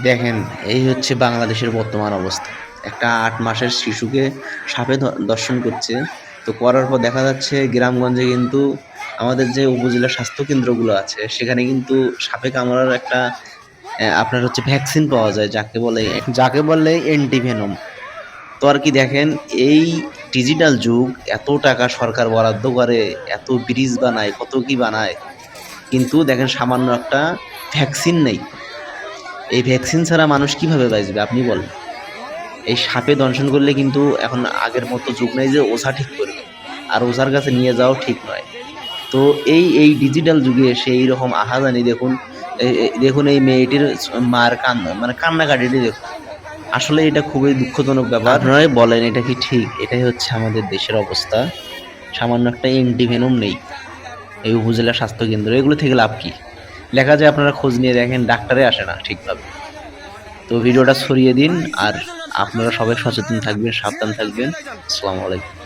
দেখেন, এই হচ্ছে বাংলাদেশের বর্তমান অবস্থা। একটা ৮ মাসের শিশুকে সাপে দর্শন করছে। তো করার পর দেখা যাচ্ছে গ্রামগঞ্জে কিন্তু আমাদের যে উপজেলা স্বাস্থ্য কেন্দ্রগুলো আছে, সেখানে কিন্তু সাপে কামড়ার একটা আপনার হচ্ছে ভ্যাকসিন পাওয়া যায়, যাকে বলে অ্যান্টিভেনম। তো আর কি দেখেন, এই ডিজিটাল যুগ, এত টাকা সরকার বরাদ্দ করে, এত ব্রিজ বানায়, কত কি বানায়। কিন্তু দেখেন সামান্য একটা ভ্যাকসিন নেই। এই ভ্যাকসিন ছাড়া মানুষ কিভাবে বাঁচবে আপনি বলেন? এই সাপে দংশন করলে কিন্তু এখন আগের মতো যুগ নাই যে ওঝা ঠিক করবে। আর ওঝার কাছে নিয়ে যাওয়াও ঠিক নয়। তো এই ডিজিটাল যুগে এসে এইরকম আহাজানি দেখুন, দেখুন এই মেয়েটির মার মানে কান্নাকাটিটি দেখুন। আসলে এটা খুবই দুঃখজনক ব্যাপার। আপনারাই বলেন এটা কি ঠিক? এটাই হচ্ছে আমাদের দেশের অবস্থা। সামান্য একটা অ্যান্টিভেনম নেই এই উপজেলা স্বাস্থ্য কেন্দ্র। এগুলো থেকে লাভ কি? লেখা যায় আপনারা খোঁজ নিয়ে দেখেন, ডাক্তারে আসে না ঠিকভাবে। তো ভিডিওটা ছড়িয়ে দিন। আর আপনারা সবাই সচেতন থাকবেন, সাবধান থাকবেন। আসসালামু আলাইকুম।